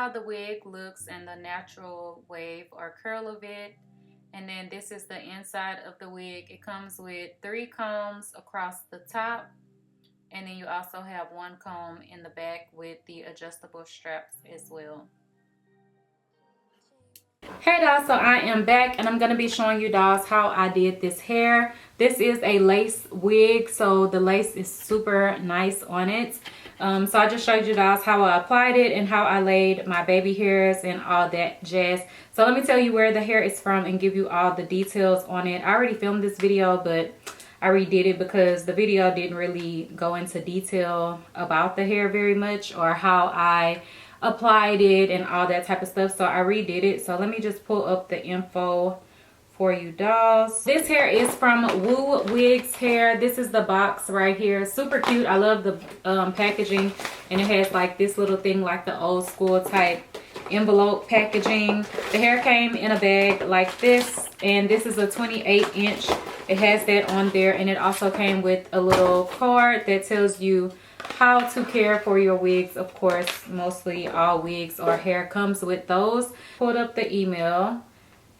how the wig looks and the natural wave or curl of it. And then this is the inside of the wig. It comes with 3 combs across the top, and then you also have 1 comb in the back with the adjustable straps as well. Hey dolls, so I am back and I'm going to be showing you dolls how I did this hair. This is a lace wig, so the lace is super nice on it. So I just showed you dolls how I applied it and how I laid my baby hairs and all that jazz. So let me tell you where the hair is from and give you all the details on it. I already filmed this video, but I redid it because the video didn't really go into detail about the hair very much, or how I applied it and all that type of stuff. So I redid it. So let me just pull up the info for you dolls. This hair is from WooWigs hair. This is the box right here. Super cute. I love the packaging, and it has like this little thing like the old school type envelope packaging. The hair came in a bag like this, and this is a 28-inch. It has that on there, and it also came with a little card that tells you how to care for your wigs. Of course, mostly all wigs or hair comes with those. Pulled up the email,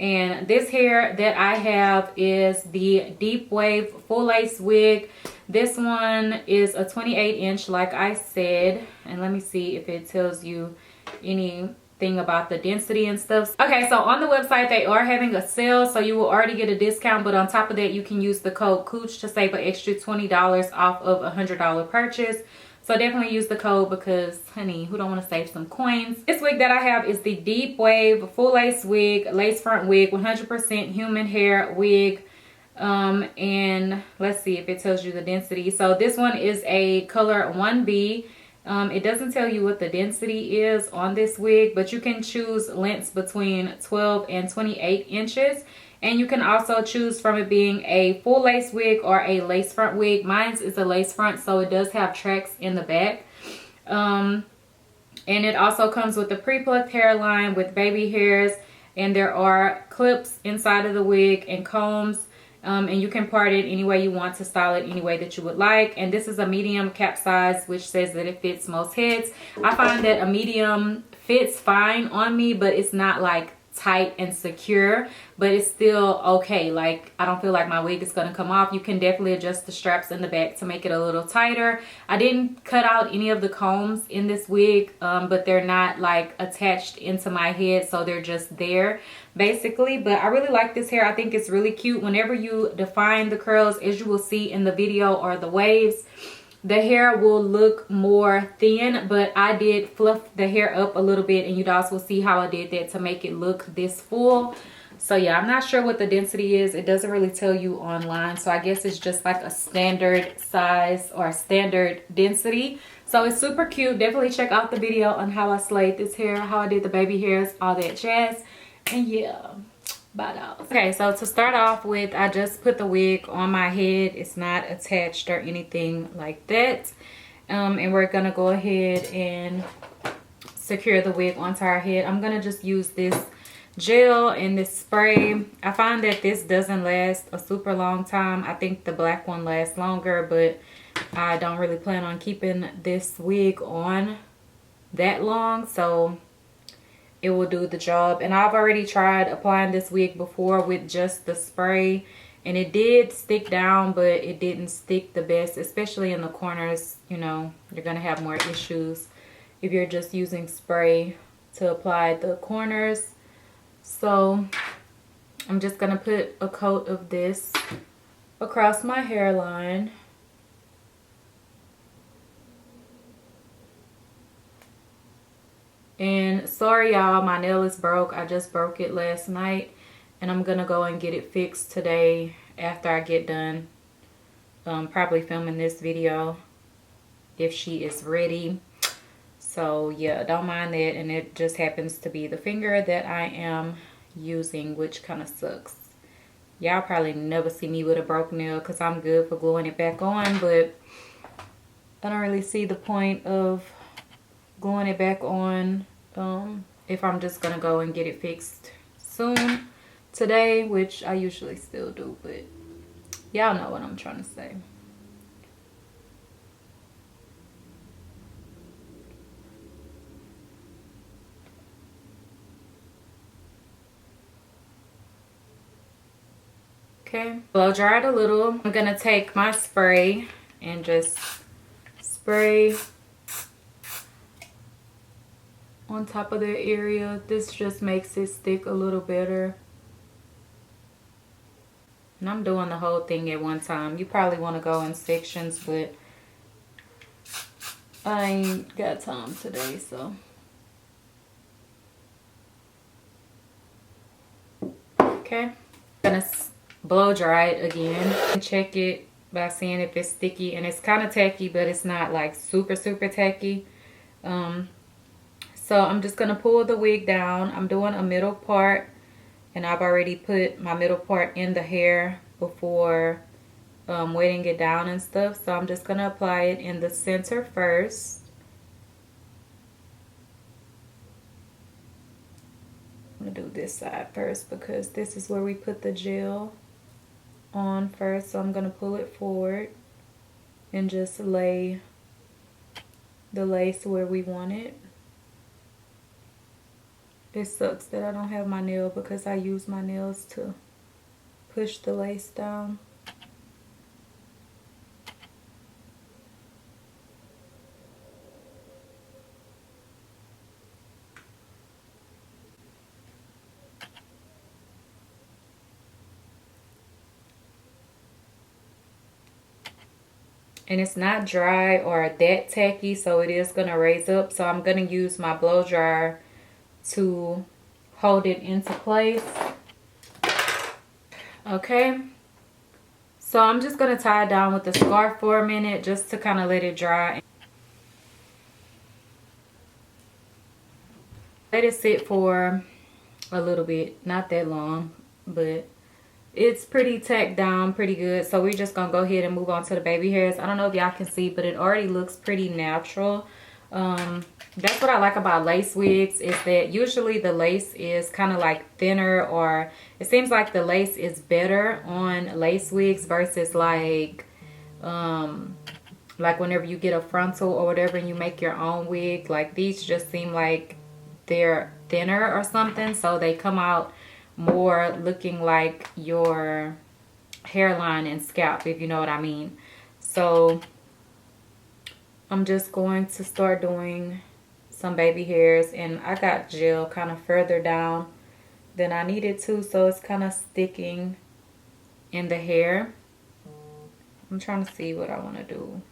and this hair that I have is the deep wave full lace wig. This one is a 28-inch like I said, and let me see if it tells you anything about the density and stuff. Okay, so on the website they are having a sale, so you will already get a discount, but on top of that you can use the code Kooch to save an extra $20 off of a $100 purchase. So definitely use the code because, honey, who don't want to save some coins? This wig that I have is the deep wave full lace wig, lace front wig, 100% human hair wig. And let's see if it tells you the density. So this one is a color 1B. It doesn't tell you what the density is on this wig, but you can choose lengths between 12 and 28 inches. And you can also choose from it being a full lace wig or a lace front wig. Mine is a lace front, so it does have tracks in the back. And it also comes with a pre-plucked hairline with baby hairs. And there are clips inside of the wig and combs. And you can part it any way you want to style it any way that you would like. And this is a medium cap size, which says that it fits most heads. I find that a medium fits fine on me, but it's not like tight and secure, but it's still okay. Like, I don't feel like my wig is going to come off. You can definitely adjust the straps in the back to make it a little tighter. I didn't cut out any of the combs in this wig, but they're not like attached into my head, so they're just there basically. But I really like this hair. I think it's really cute. Whenever you define the curls, as you will see in the video or the waves, the hair will look more thin, but I did fluff the hair up a little bit, and you guys will see how I did that to make it look this full. So yeah, I'm not sure what the density is. It doesn't really tell you online, so I guess it's just like a standard size or standard density. So it's super cute. Definitely check out the video on how I slayed this hair, how I did the baby hairs, all that jazz. And yeah, bye dolls. Okay, so to start off with, I just put the wig on my head. It's not attached or anything like that. And we're gonna go ahead and secure the wig onto our head. I'm gonna just use this gel and this spray. I find that this doesn't last a super long time. I think the black one lasts longer, but I don't really plan on keeping this wig on that long, so it will do the job. And I've already tried applying this wig before with just the spray, and it did stick down, but it didn't stick the best, especially in the corners. You know, you're gonna have more issues if you're just using spray to apply the corners. So I'm just gonna put a coat of this across my hairline. And sorry y'all, my nail is broke. I just broke it last night, and I'm gonna go and get it fixed today after I get done probably filming this video, if she is ready. So yeah, don't mind that. And it just happens to be the finger that I am using, which kind of sucks. Y'all probably never see me with a broken nail because I'm good for gluing it back on, but I don't really see the point of gluing it back on if I'm just gonna go and get it fixed soon today, which I usually still do, but y'all know what I'm trying to say. Okay, blow dry it a little. I'm gonna take my spray and just spray on top of the area. This just makes it stick a little better. And I'm doing the whole thing at one time. You probably want to go in sections, but I ain't got time today, so. Okay, I'm gonna blow dry it again. Check it by seeing if it's sticky, and it's kind of tacky, but it's not like super tacky. So I'm just gonna pull the wig down. I'm doing a middle part, and I've already put my middle part in the hair before weighting it down and stuff. So I'm just gonna apply it in the center first. I'm gonna do this side first because this is where we put the gel on first. So I'm gonna pull it forward and just lay the lace where we want it. It sucks that I don't have my nail because I use my nails to push the lace down. And it's not dry or that tacky, so it is gonna raise up. So I'm gonna use my blow dryer to hold it into place. Okay, so I'm just gonna tie it down with the scarf for a minute just to kind of let it dry. Let it sit for a little bit, not that long, but it's pretty tacked down pretty good. So we're just gonna go ahead and move on to the baby hairs. I don't know if y'all can see, but it already looks pretty natural. That's what I like about lace wigs, is that usually the lace is kind of like thinner, or it seems like the lace is better on lace wigs versus like whenever you get a frontal or whatever and you make your own wig. Like these just seem like they're thinner or something, so they come out more looking like your hairline and scalp, if you know what I mean. So I'm just going to start doing some baby hairs, and I got gel kind of further down than I needed to, so it's kind of sticking in the hair. I'm trying to see what I want to do.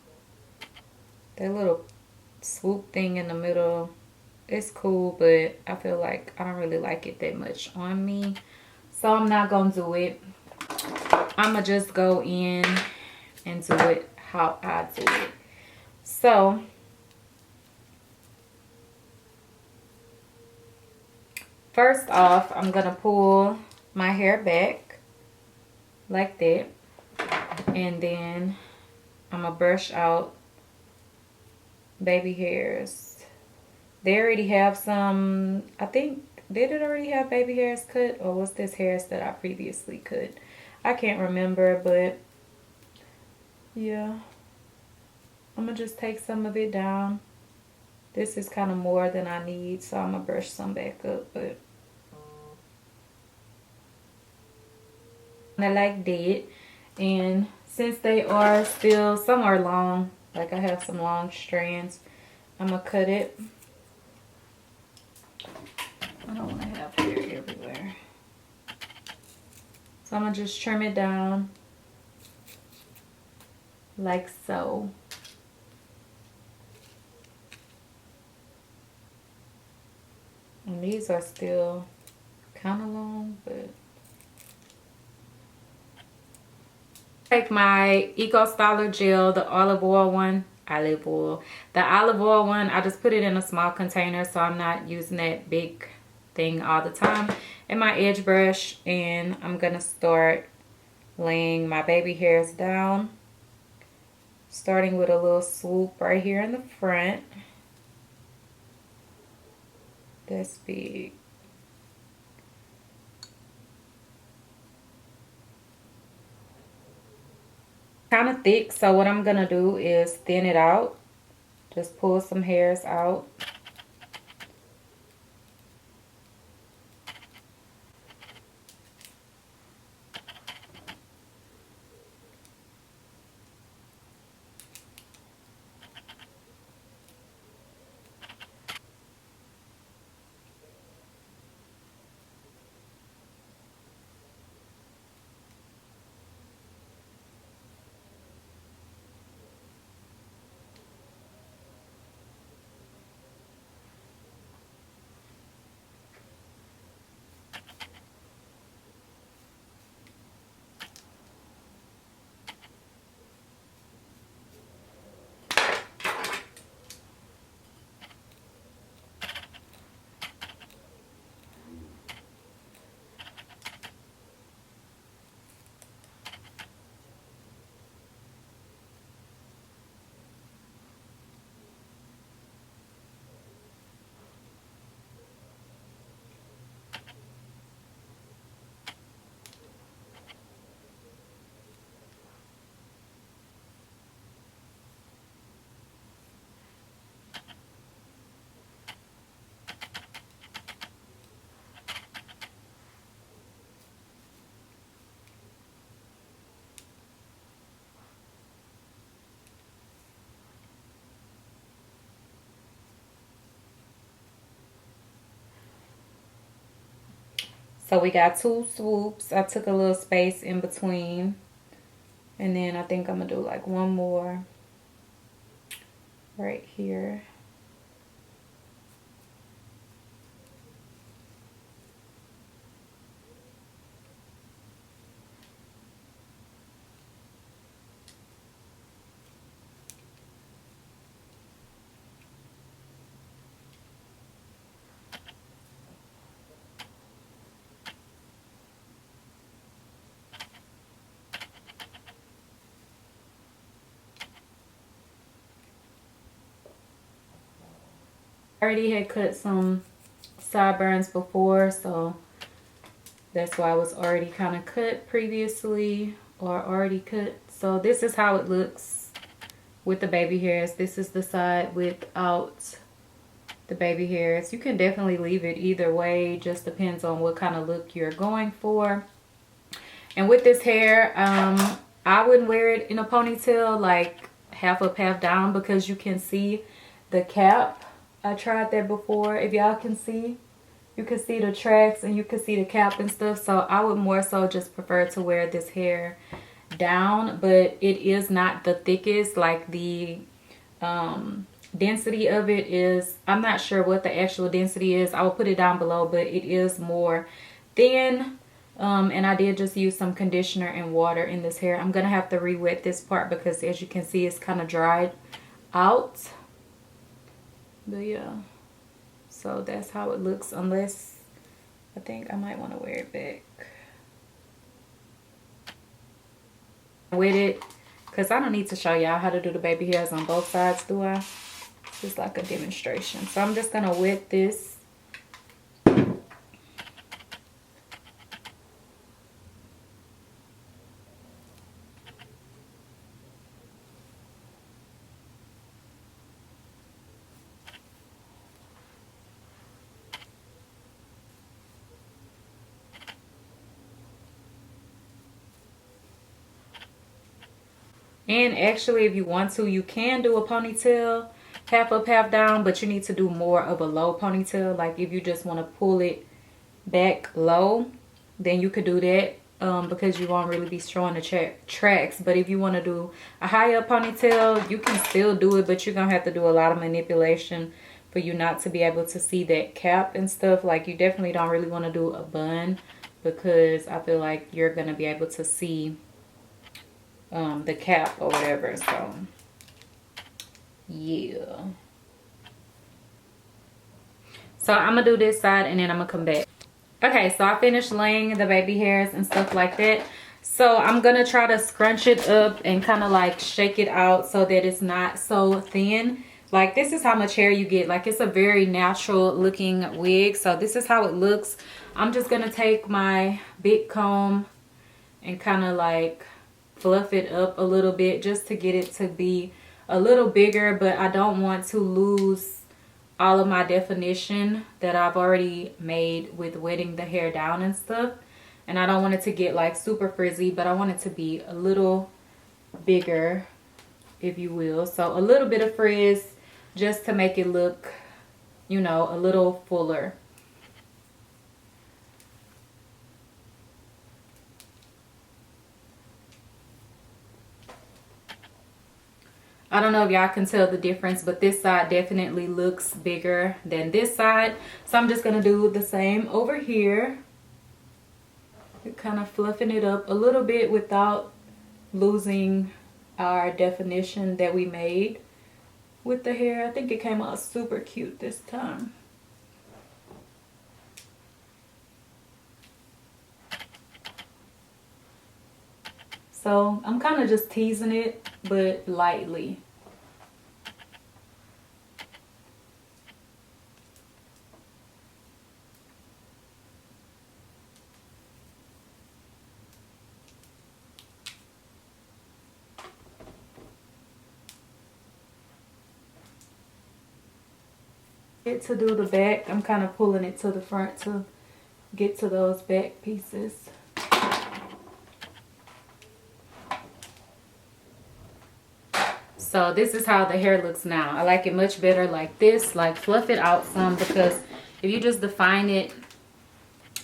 That little swoop thing in the middle, it's cool, but I feel like I don't really like it that much on me, so I'm not gonna do it. I'm gonna just go in and do it how I do it. So first off, I'm gonna pull my hair back like that, and then I'm gonna brush out baby hairs. They already have some, I think, did it already have baby hairs cut, or was this hairs that I previously cut? I can't remember, but yeah. I'm gonna just take some of it down. This is kind of more than I need, so I'm gonna brush some back up, but I like that. And since they are still, some are long, like I have some long strands, I'm gonna cut it. I don't want to have hair everywhere, so I'm gonna just trim it down like so. And these are still kind of long, but take my Eco Styler gel, the olive oil one. The olive oil one, I just put it in a small container, so I'm not using that big thing all the time, and my edge brush, and I'm gonna start laying my baby hairs down, starting with a little swoop right here in the front. That's big. Kind of thick, so what I'm gonna do is thin it out. Just pull some hairs out. So we got 2 swoops. I took a little space in between. And then I think I'm going to do like one more right here. I already had cut some sideburns before, so that's why I was already kind of cut previously, or already cut. So this is how it looks with the baby hairs. This is the side without the baby hairs. You can definitely leave it either way, just depends on what kind of look you're going for. And with this hair, I wouldn't wear it in a ponytail, like half up, half down, because you can see the cap. I tried that before. If y'all can see, you can see the tracks and you can see the cap and stuff. So I would more so just prefer to wear this hair down, but it is not the thickest. Like the density of it is, I'm not sure what the actual density is. I will put it down below, but it is more thin. And I did just use some conditioner and water in this hair. I'm gonna have to re-wet this part because, as you can see, it's kind of dried out. But yeah, so that's how it looks, unless I think I might want to wear it back with it, because I don't need to show y'all how to do the baby hairs on both sides, do I? It's just like a demonstration. So I'm just gonna wet this. And actually, if you want to, you can do a ponytail, half up, half down, but you need to do more of a low ponytail. Like if you just want to pull it back low, then you could do that, because you won't really be showing the tracks. But if you want to do a high up ponytail, you can still do it, but you're going to have to do a lot of manipulation for you not to be able to see that cap and stuff. Like you definitely don't really want to do a bun, because I feel like you're going to be able to see the cap or whatever. So yeah, so I'm gonna do this side and then I'm gonna come back. Okay, so I finished laying the baby hairs and stuff like that. So I'm gonna try to scrunch it up and kind of like shake it out so that it's not so thin. Like this is how much hair you get. Like it's a very natural looking wig. So this is how it looks. I'm just gonna take my big comb and kind of like fluff it up a little bit just to get it to be a little bigger, but I don't want to lose all of my definition that I've already made with wetting the hair down and stuff. And I don't want it to get like super frizzy, but I want it to be a little bigger, if you will. So a little bit of frizz just to make it look, you know, a little fuller. I don't know if y'all can tell the difference, but this side definitely looks bigger than this side. So I'm just going to do the same over here. Kind of fluffing it up a little bit without losing our definition that we made with the hair. I think it came out super cute this time. So I'm kind of just teasing it, but lightly. To do the back, I'm kind of pulling it to the front to get to those back pieces. So this is how the hair looks now. I like it much better like this, like fluff it out some, because if you just define it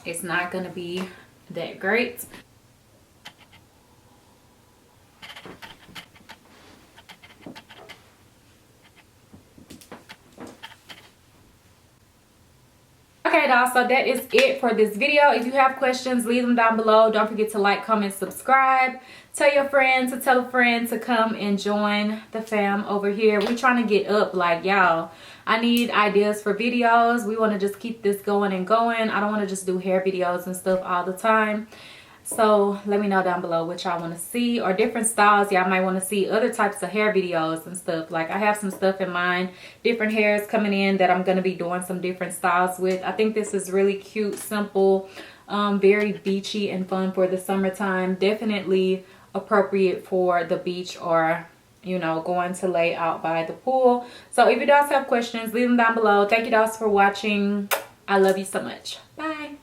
it's not gonna be that great. Okay, y'all, so that is it for this video. If you have questions, leave them down below. Don't forget to like, comment, subscribe. Tell your friend to tell a friend to come and join the fam over here. We're trying to get up, like, y'all. I need ideas for videos. We want to just keep this going and going. I don't want to just do hair videos and stuff all the time. So let me know down below what y'all want to see, or different styles. Y'all might want to see other types of hair videos and stuff. Like, I have some stuff in mind, different hairs coming in that I'm going to be doing some different styles with. I think this is really cute, simple, very beachy and fun for the summertime. Definitely appropriate for the beach, or, you know, going to lay out by the pool. So if you guys have questions, leave them down below. Thank you guys for watching. I love you so much. Bye.